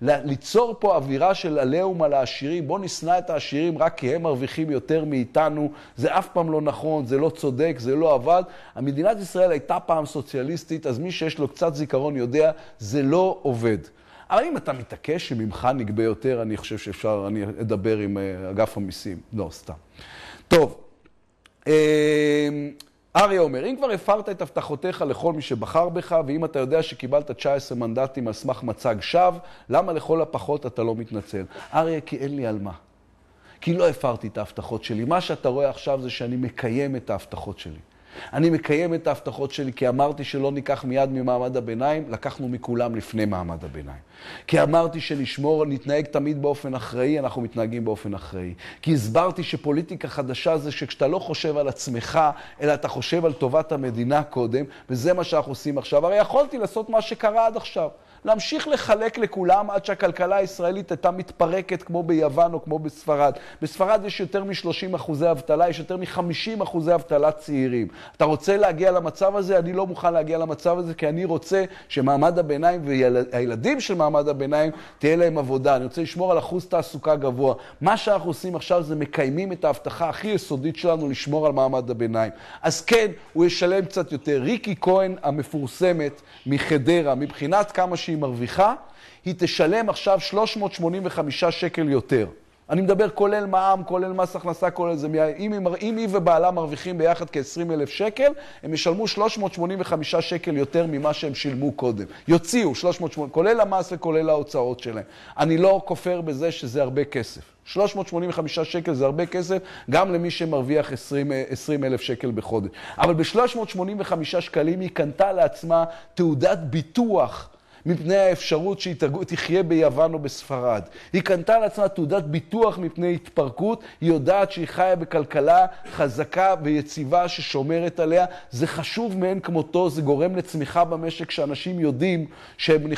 ליצור פה אווירה של עליהום על העשירים, בוא נשנא את העשירים רק כי הם מרוויחים יותר מאיתנו, זה אף פעם לא נכון, זה לא צודק, זה לא עבד. המדינת ישראל הייתה פעם סוציאליסטית, אז מי שיש לו קצת זיכרון יודע, זה לא עובד. אבל אם אתה מתעקש שממך נגבה יותר, אני חושב שאפשר, אני אדבר עם אגף המיסים. לא, סתם. טוב. אריה אומר, אם כבר הפרת את הבטחותיך לכל מי שבחר בך, ואם אתה יודע שקיבלת 19 מנדטים על סמך מצג שווא, למה לכל הפחות אתה לא מתנצל? אריה, כי אין לי על מה. כי לא הפרתי את ההבטחות שלי. מה שאתה רואה עכשיו זה שאני מקיים את ההבטחות שלי. אני מקיים את ההבטחות שלי כי אמרתי שלא ניקח מיד ממעמד הביניים, לקחנו מכולם לפני מעמד הביניים. כי אמרתי שנשמור, נתנהג תמיד באופן אחראי, אנחנו מתנהגים באופן אחראי. כי הסברתי שפוליטיקה חדשה זה שכשאתה לא חושב על עצמך, אלא אתה חושב על טובת המדינה קודם, וזה מה שאנחנו עושים עכשיו. הרי יכולתי לעשות מה שקרה עד עכשיו. להמשיך לחלק לכולם עד שהכלכלה הישראלית הייתה מתפרקת כמו ביוון או כמו בספרד. בספרד יש יותר מ-30% אבטלה, יש יותר מ-50% אבטלה צעירים. אתה רוצה להגיע למצב הזה? אני לא מוכן להגיע למצב הזה, כי אני רוצה שמעמד הביניים והילדים של מעמד הביניים תהיה להם עבודה. אני רוצה לשמור על אחוז תעסוקה גבוה. מה שאנחנו עושים עכשיו זה מקיימים את ההבטחה הכי יסודית שלנו לשמור על מעמד הביניים. אז כן, הוא ישלם קצת יותר. ריקי כהן המפורסמת מחדרה, מבחינת כמה שהיא מרוויחה, היא תשלם עכשיו 385 שקל יותר. אני מדבר כולל מע"מ, כולל מס הכנסה, כולל זה. אם היא ובעלה מרוויחים ביחד כ-20,000 שקל, הם ישלמו 385 שקל יותר ממה שהם שילמו קודם. יוציאו 380, כולל המס וכולל ההוצאות שלהם. אני לא כופר בזה שזה הרבה כסף. 385 שקל זה הרבה כסף, גם למי שמרוויח 20,000 שקל בחודש. אבל ב-385 שקלים היא קנתה לעצמה תעודת ביטוח מפני האפשרות שהיא תחיה ביוון או בספרד. היא קנתה לעצמה תעודת ביטוח מפני התפרקות, היא יודעת שהיא חיה בכלכלה חזקה ויציבה ששומרת עליה. זה חשוב מאין כמותו, זה גורם לצמיחה במשק שאנשים יודעים שהם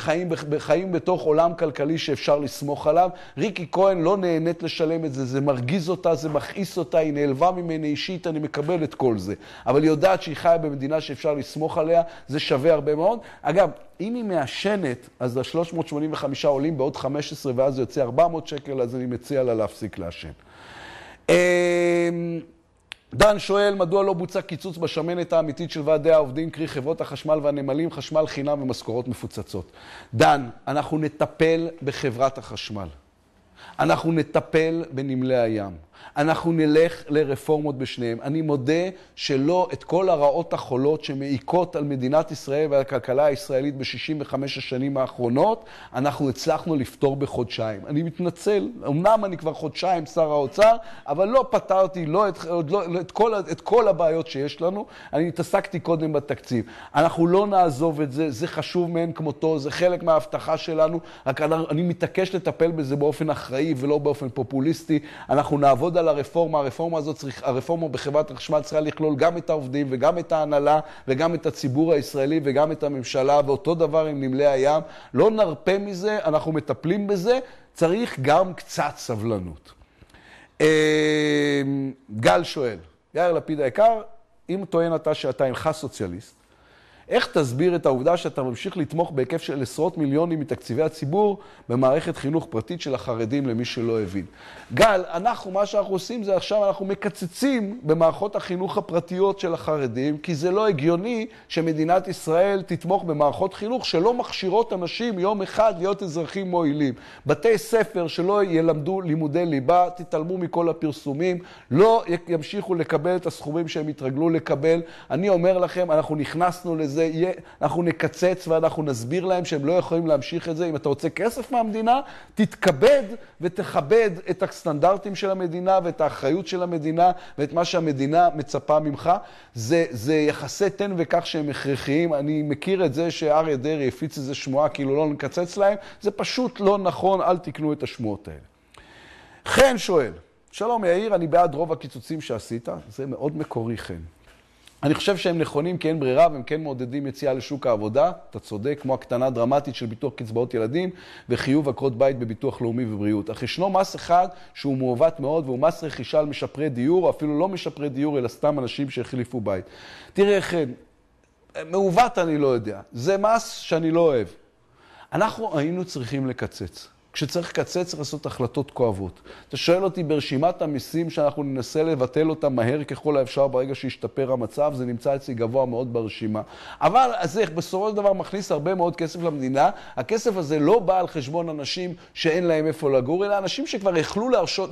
חיים בתוך עולם כלכלי שאפשר לסמוך עליו. ריקי כהן לא נהנית לשלם את זה, זה מרגיז אותה, זה מכעיס אותה, היא נעלבה ממני אישית, אני מקבל את כל זה. אבל היא יודעת שהיא חיה במדינה שאפשר לסמוך עליה, זה שווה הרבה מאוד. אגב, אם היא מעשנת, אז ה-385 עולים בעוד 15 ואז זה יוצא 400 שקל, אז אני מציע לה להפסיק לעשן. דן שואל, מדוע לא בוצע קיצוץ בשמנת האמיתית של ועדי העובדים, קרי חברות החשמל והנמלים, חשמל חינם ומשכורות מפוצצות? דן, אנחנו נטפל בחברת החשמל. אנחנו נטפל בנמלי הים. אנחנו נלך לרפורמות בשניהם. אני מודה שלא את כל הרעות החולות שמעיקות על מדינת ישראל ועל הכלכלה הישראלית ב-65 השנים האחרונות, אנחנו הצלחנו לפתור בחודשיים. אני מתנצל, אמנם אני כבר חודשיים שר האוצר, אבל לא פתרתי את כל הבעיות שיש לנו. אני התעסקתי קודם בתקציב. אנחנו לא נעזוב את זה, זה חשוב מאין כמותו, זה חלק מההבטחה שלנו, רק אני מתעקש לטפל בזה באופן אחראי ולא באופן פופוליסטי. אנחנו נעבוד על הרפורמה בחברת החשמל צריכה לכלול גם את העובדים וגם את ההנהלה וגם את הציבור הישראלי וגם את הממשלה, ואותו דבר עם נמלי הים. לא נרפה מזה, אנחנו מטפלים בזה, צריך גם קצת סבלנות. גל שואל, יאיר לפיד היקר, אם טוען אתה שאתה אינך סוציאליסט, איך תסביר את העובדה שאתה ממשיך לתמוך בהיקף של עשרות מיליונים מתקציבי הציבור במערכת חינוך פרטית של החרדים, למי שלא הבין? גל, מה שאנחנו עושים זה עכשיו אנחנו מקצצים במערכות החינוך הפרטיות של החרדים, כי זה לא הגיוני שמדינת ישראל תתמוך במערכות חינוך שלא מכשירות אנשים יום אחד להיות אזרחים מועילים. בתי ספר שלא ילמדו לימודי ליבה, תתעלמו מכל הפרסומים, לא ימשיכו לקבל את הסכומים שהם התרגלו לקבל. אני אומר לכם, אנחנו נכנסנו לזה, אנחנו נקצץ ואנחנו נסביר להם שהם לא יכולים להמשיך את זה. אם אתה רוצה כסף מהמדינה, תתכבד ותכבד את הסטנדרטים של המדינה ואת האחריות של המדינה ואת מה שהמדינה מצפה ממך. זה יחסי תן וכך שהם הכרחיים. אני מכיר את זה שאריה דרעי הפיץ איזה שמועה כאילו לא נקצץ להם. זה פשוט לא נכון, אל תקנו את השמועות האלה. חן שואל, שלום יאיר, אני בעד רוב הקיצוצים שעשית. זה מאוד מקורי חן. אני חושב שהם נכונים כי אין ברירה והם כן מעודדים יציאה לשוק העבודה. אתה צודק, כמו הקטנה דרמטית של ביטוח קצבאות ילדים וחיוב עקרות בית בביטוח לאומי ובריאות. אך ישנו מס אחד שהוא מעוות מאוד, והוא מס רכישה על משפרי דיור, או אפילו לא משפרי דיור, אלא סתם אנשים שהחליפו בית. תראה, כן, מעוות אני לא יודע. זה מס שאני לא אוהב. אנחנו היינו צריכים לקצץ. כשצריך לקצץ, צריך לעשות החלטות כואבות. אתה שואל אותי ברשימת המיסים שאנחנו ננסה לבטל אותם מהר ככל האפשר ברגע שישתפר המצב, זה נמצא אצלי גבוה מאוד ברשימה. אבל זה בסופו של דבר מכניס הרבה מאוד כסף למדינה. הכסף הזה לא בא על חשבון אנשים שאין להם איפה לגור, אלא אנשים שכבר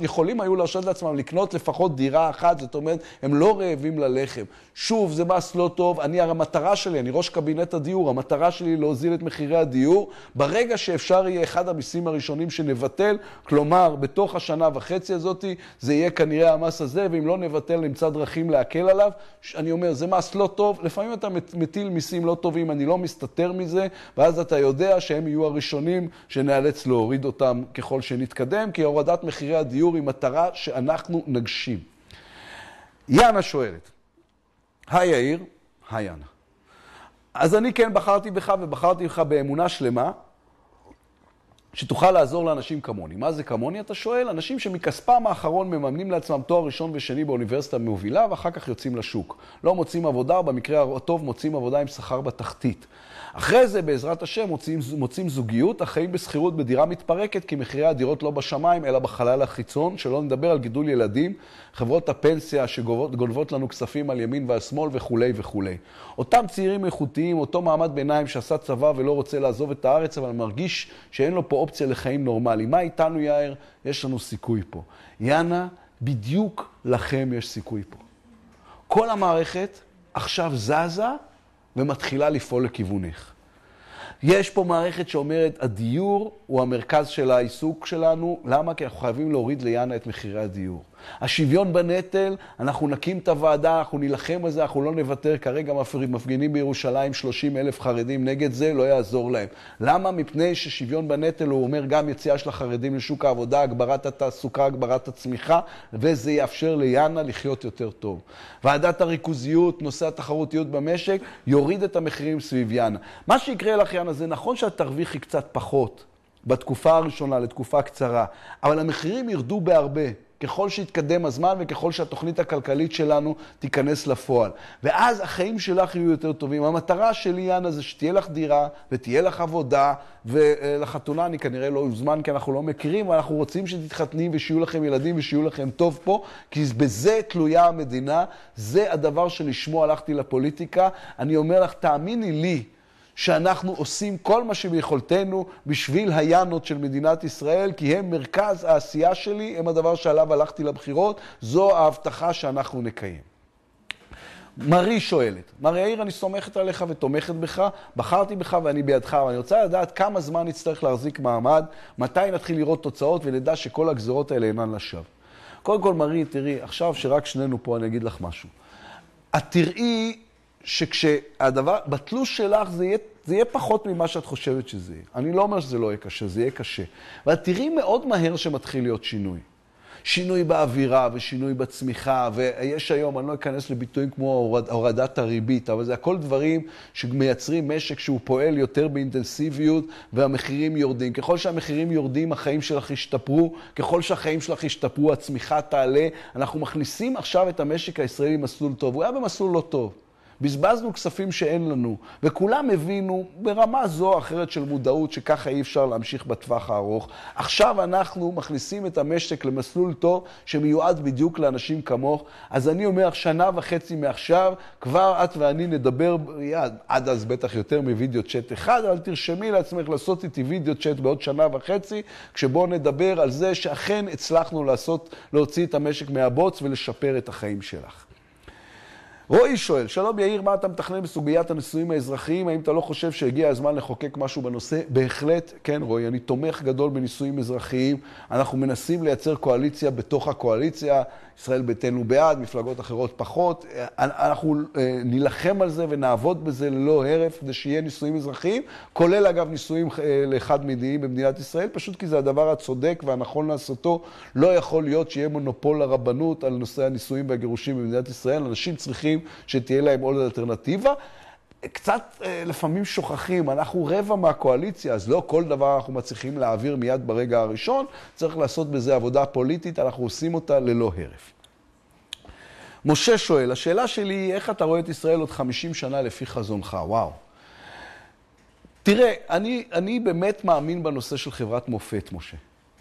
יכולים היו להרשות לעצמם לקנות לפחות דירה אחת, זאת אומרת, הם לא רעבים ללחם. שוב, זה מס לא טוב. המטרה שלי, אני ראש קבינט הדיור, המטרה שלי להוזיל את מחירי הדיור. ברגע שאפשר יהיה אחד המיסים הראשונים שנבטל, כלומר, בתוך השנה וחצי הזאת, זה יהיה כנראה המס הזה, ואם לא נבטל, נמצא דרכים להקל עליו. אני אומר, זה מס לא טוב, לפעמים אתה מטיל מיסים לא טובים, אני לא מסתתר מזה, ואז אתה יודע שהם יהיו הראשונים שנאלץ להוריד אותם ככל שנתקדם, כי הורדת מחירי הדיור היא מטרה שאנחנו נגשים. יאנה שואלת, היי יאיר, היי יאנה. אז אני כן בחרתי בך ובחרתי בך באמונה שלמה, שתוכל לעזור לאנשים כמוני. מה זה כמוני? אתה שואל, אנשים שמכספם האחרון מממנים לעצמם תואר ראשון ושני באוניברסיטה מובילה, ואחר כך יוצאים לשוק. לא מוצאים עבודה, במקרה הטוב מוצאים עבודה עם שכר בתחתית. אחרי זה, בעזרת השם, מוצאים זוגיות, החיים בסחירות בדירה מתפרקת, כי מחירי הדירות לא בשמיים, אלא בחלל החיצון, שלא נדבר על גידול ילדים, חברות הפנסיה שגונבות לנו כספים על ימין ועל שמאל וכו' וכו'. אותם צעירים איכותיים, אותו מעמד ביניים שעשה צבא ולא רוצה לעזוב את הארץ, אבל מרגיש שאין לו פה אופציה לחיים נורמלי. מה איתנו, יאיר? יש לנו סיכוי פה. יאנה, בדיוק לכם יש סיכוי פה. כל המערכת עכשיו זזה ומתחילה לפעול לכיוונך. יש פה מערכת שאומרת, הדיור הוא המרכז של העיסוק שלנו. למה? כי אנחנו חייבים להוריד ליאנה את מחירי הדיור. השוויון בנטל, אנחנו נקים את הוועדה, אנחנו נילחם על זה, אנחנו לא נוותר. כרגע מפגינים בירושלים 30,000 חרדים נגד זה, לא יעזור להם. למה? מפני ששוויון בנטל הוא אומר גם יציאה של החרדים לשוק העבודה, הגברת התעסוקה, הגברת הצמיחה, וזה יאפשר ליאנה לחיות יותר טוב. ועדת הריכוזיות, נושא התחרותיות במשק, יוריד את המחירים סביב יאנה. מה שיקרה לך, יאנה, זה נכון שאת תרוויחי קצת פחות בתקופה הראשונה, לתקופה קצרה, אבל המחירים ירדו בהרבה. ככל שיתקדם הזמן וככל שהתוכנית הכלכלית שלנו תיכנס לפועל. ואז החיים שלך יהיו יותר טובים. המטרה שלי, יאנה, זה שתהיה לך דירה ותהיה לך עבודה, ולחתונה אני כנראה לא יוזמן כי אנחנו לא מכירים, אבל אנחנו רוצים שתתחתנים ושיהיו לכם ילדים ושיהיו לכם טוב פה, כי בזה תלויה המדינה, זה הדבר שלשמו הלכתי לפוליטיקה. אני אומר לך, תאמיני לי, שאנחנו עושים כל מה שביכולתנו בשביל היאנות של מדינת ישראל, כי הם מרכז העשייה שלי, הם הדבר שעליו הלכתי לבחירות, זו ההבטחה שאנחנו נקיים. מרי שואלת, מרי יאיר, אני סומכת עליך ותומכת בך, בחרתי בך ואני בידך, ואני רוצה לדעת כמה זמן נצטרך להחזיק מעמד, מתי נתחיל לראות תוצאות ונדע שכל הגזרות האלה אינן לשווא. קודם כל, מרי, תראי, עכשיו שרק שנינו פה, אני אגיד לך משהו. את תראי שכשהדבר, בתלוש שלך זה יהיה פחות ממה שאת חושבת שזה יהיה. אני לא אומר שזה לא יהיה קשה, זה יהיה קשה. ואת תראי מאוד מהר שמתחיל להיות שינוי. שינוי באווירה ושינוי בצמיחה, ויש היום, אני לא אכנס לביטויים כמו הורדת הריבית, אבל זה הכל דברים שמייצרים משק שהוא פועל יותר באינטנסיביות, והמחירים יורדים. ככל שהמחירים יורדים, החיים שלך ישתפרו, ככל שהחיים שלך ישתפרו, הצמיחה תעלה. אנחנו מכניסים עכשיו את המשק הישראלי במסלול טוב. הוא היה במסלול לא טוב. בזבזנו כספים שאין לנו, וכולם הבינו ברמה זו או אחרת של מודעות שככה אי אפשר להמשיך בטווח הארוך. עכשיו אנחנו מכניסים את המשק למסלול טוב שמיועד בדיוק לאנשים כמוך. אז אני אומר, 1.5 שנה מעכשיו, כבר את ואני נדבר, עד אז בטח יותר מווידאו צ'אט אחד, אבל תרשמי לעצמך לעשות איתי וידאו צ'אט בעוד 1.5 שנה, כשבוא נדבר על זה שאכן הצלחנו להוציא את המשק מהבוץ ולשפר את החיים שלך. רועי שואל, שלום יאיר, מה אתה מתכנן בסוגיית הנישואים האזרחיים? האם אתה לא חושב שהגיע הזמן לחוקק משהו בנושא? בהחלט, כן רועי, אני תומך גדול בנישואים אזרחיים. אנחנו מנסים לייצר קואליציה בתוך הקואליציה. ישראל ביתנו בעד, מפלגות אחרות פחות. אנחנו נילחם על זה ונעבוד בזה ללא הרף כדי שיהיה נישואים אזרחיים, כולל אגב נישואים לחד מיניים במדינת ישראל, פשוט כי זה הדבר הצודק והנכון לעשותו. לא יכול להיות שיהיה מונופול לרבנות על נושא הנישואים והגירושים במדינת ישראל. אנשים צריכים שתהיה להם עוד אלטרנטיבה. קצת לפעמים שוכחים, אנחנו רבע מהקואליציה, אז לא כל דבר אנחנו מצליחים להעביר מיד ברגע הראשון, צריך לעשות בזה עבודה פוליטית, אנחנו עושים אותה ללא הרף. משה שואל, השאלה שלי היא, איך אתה רואה את ישראל עוד 50 שנה לפי חזונך? וואו. תראה, אני באמת מאמין בנושא של חברת מופת, משה.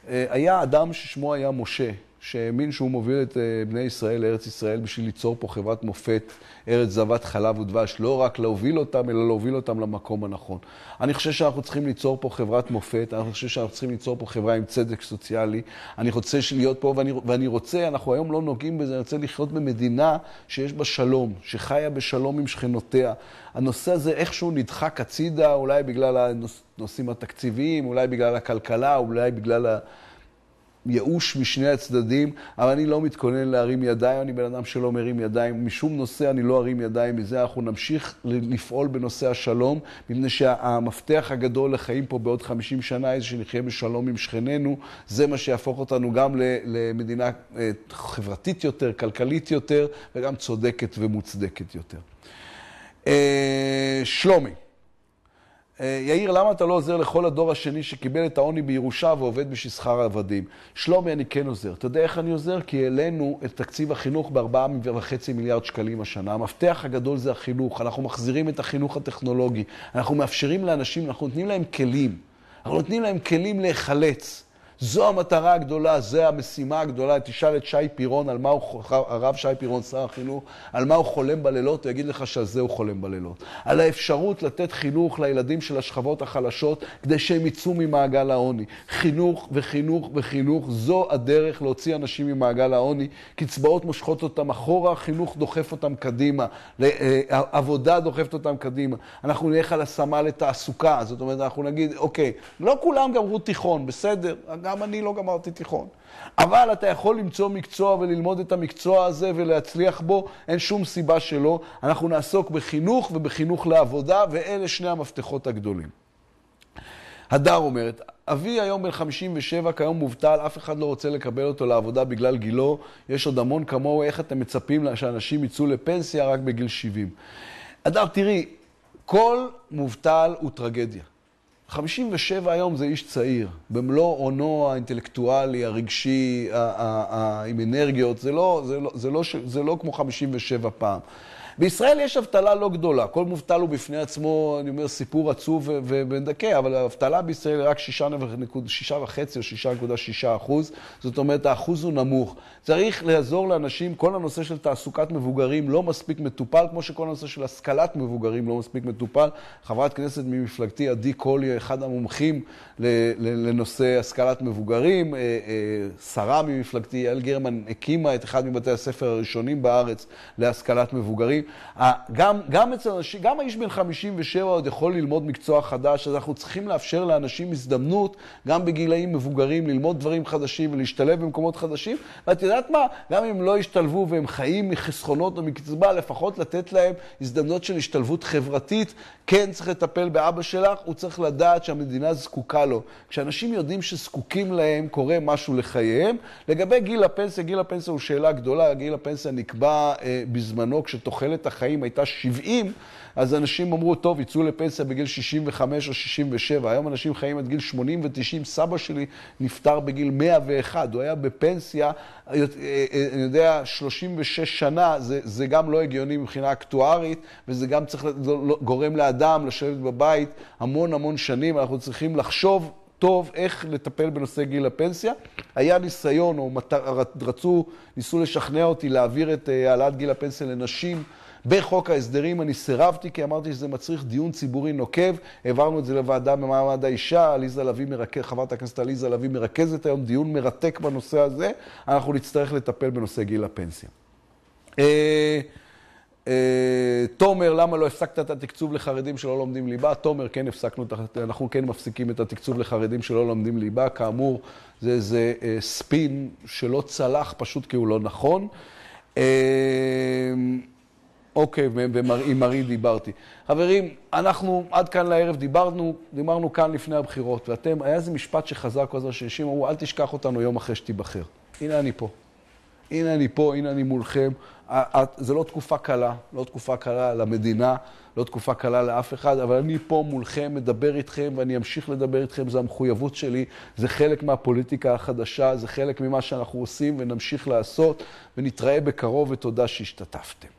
היה אדם ששמו היה משה, שהאמין שהוא מוביל את בני ישראל לארץ ישראל בשביל ליצור פה חברת מופת, ארץ זבת חלב ודבש, לא רק להוביל אותם, אלא להוביל אותם למקום הנכון. אני חושב שאנחנו צריכים ליצור פה חברת מופת, אני חושב שאנחנו צריכים ליצור פה חברה עם צדק סוציאלי, אני רוצה להיות פה, ואני רוצה, אנחנו היום לא נוגעים בזה, אני רוצה לחיות במדינה שיש בה שלום, שחיה בשלום עם שכנותיה. הנושא הזה איכשהו נדחק הצידה, אולי בגלל הנושאים התקציביים, אולי בגלל הכלכלה, אולי בגלל ייאוש משני הצדדים, אבל אני לא מתכונן להרים ידיים, אני בן אדם שלא מרים ידיים, משום נושא אני לא ארים ידיים מזה, אנחנו נמשיך לפעול בנושא השלום, מפני שהמפתח הגדול לחיים פה בעוד 50 שנה, איזה שנחיה בשלום עם שכנינו, זה מה שיהפוך אותנו גם למדינה חברתית יותר, כלכלית יותר, וגם צודקת ומוצדקת יותר. שלומי. יאיר, למה אתה לא עוזר לכל הדור השני שקיבל את העוני בירושה ועובד בשביל שכר עבדים? שלומי, אני כן עוזר. אתה יודע איך אני עוזר? כי העלינו את תקציב החינוך ב4.5 מיליארד שקלים השנה. המפתח הגדול זה החינוך. אנחנו מחזירים את החינוך הטכנולוגי. אנחנו מאפשרים לאנשים, אנחנו נותנים להם כלים. אנחנו נותנים להם כלים להיחלץ. זו המטרה הגדולה, זו המשימה הגדולה. תשאל את שי פירון, על מה הוא, הרב שי פירון, שר החינוך, על מה הוא חולם בלילות, הוא יגיד לך שעל זה הוא חולם בלילות. על האפשרות לתת חינוך לילדים של השכבות החלשות, כדי שהם יצאו ממעגל העוני. חינוך וחינוך וחינוך, זו הדרך להוציא אנשים ממעגל העוני. קצבאות מושכות אותם אחורה, חינוך דוחף אותם קדימה, עבודה דוחפת אותם קדימה. אנחנו נלך על השמה לתעסוקה, זאת אומרת, אנחנו נגיד, אוקיי, לא כולם גמרו תיכון, בסדר? גם אני לא גמרתי תיכון. אבל אתה יכול למצוא מקצוע וללמוד את המקצוע הזה ולהצליח בו, אין שום סיבה שלא. אנחנו נעסוק בחינוך ובחינוך לעבודה, ואלה שני המפתחות הגדולים. הדר אומרת, אבי היום בן 57, כיום מובטל, אף אחד לא רוצה לקבל אותו לעבודה בגלל גילו, יש עוד המון כמוהו, איך אתם מצפים שאנשים יצאו לפנסיה רק בגיל 70? הדר, תראי, כל מובטל הוא טרגדיה. 57 היום זה איש צעיר, במלוא עונו האינטלקטואלי, הרגשי, עם אנרגיות, זה לא כמו 57 פעם. בישראל יש אבטלה לא גדולה, כל מובטל הוא בפני עצמו, אני אומר, סיפור עצוב ונדכא, אבל האבטלה בישראל היא רק 6.5 או 6.6%, זאת אומרת, האחוז הוא נמוך. צריך לעזור לאנשים, כל הנושא של תעסוקת מבוגרים לא מספיק מטופל, כמו שכל הנושא של השכלת מבוגרים לא מספיק מטופל. חברת כנסת ממפלגתי, עדי קולי, אחד המומחים לנושא השכלת מבוגרים, שרה ממפלגתי, יעל גרמן, הקימה את אחד מבתי הספר הראשונים בארץ להשכלת מבוגרים. גם אצל אנשים, גם האיש בן 57 עוד יכול ללמוד מקצוע חדש, אז אנחנו צריכים לאפשר לאנשים הזדמנות, גם בגילאים מבוגרים, ללמוד דברים חדשים ולהשתלב במקומות חדשים. ואת יודעת מה? גם אם לא ישתלבו והם חיים מחסכונות או מקצבה, לפחות לתת להם הזדמנות של השתלבות חברתית. כן, צריך לטפל באבא שלך, הוא צריך לדעת שהמדינה זקוקה לו. כשאנשים יודעים שזקוקים להם, קורה משהו לחייהם. לגבי גיל הפנסיה, גיל הפנסיה הוא שאלה גדולה, גיל הפנסיה נקבע בזמנו כשתוחלת החיים הייתה 70, אז אנשים אמרו, טוב, יצאו לפנסיה בגיל 65 או 67. היום אנשים חיים עד גיל 80 ו-90. סבא שלי נפטר בגיל 101. הוא היה בפנסיה, אני יודע, 36 שנה. זה גם לא הגיוני מבחינה אקטוארית, וזה גם צריך גורם לאדם לשבת בבית המון שנים. אנחנו צריכים לחשוב טוב איך לטפל בנושא גיל הפנסיה. היה ניסיון, או ניסו לשכנע אותי להעביר את העלאת גיל הפנסיה לנשים בחוק ההסדרים. אני סירבתי כי אמרתי שזה מצריך דיון ציבורי נוקב. העברנו את זה לוועדה במעמד האישה, חברת הכנסת עליזה לביא מרכזת היום דיון מרתק בנושא הזה. אנחנו נצטרך לטפל בנושא גיל הפנסיה. תומר, למה לא הפסקת את התקצוב לחרדים שלא לומדים ליבה? תומר, כן הפסקנו, אנחנו כן מפסיקים את התקצוב לחרדים שלא לומדים ליבה. כאמור, זה ספין שלא צלח פשוט כי הוא לא נכון. אוקיי, עם מרי דיברתי. חברים, אנחנו עד כאן לערב דיברנו כאן לפני הבחירות, ואתם, היה איזה משפט שחזר כל הזמן שאנשים אמרו, אל תשכח אותנו יום אחרי שתיבחר. הנה אני פה. הנה אני מולכם. זה לא תקופה קלה, לא תקופה קלה למדינה, לא תקופה קלה לאף אחד, אבל אני פה מולכם, מדבר איתכם, ואני אמשיך לדבר איתכם, זו המחויבות שלי, זה חלק מהפוליטיקה החדשה, זה חלק ממה שאנחנו עושים ונמשיך לעשות, ונתראה בקרוב, ותודה שהשתתפתם.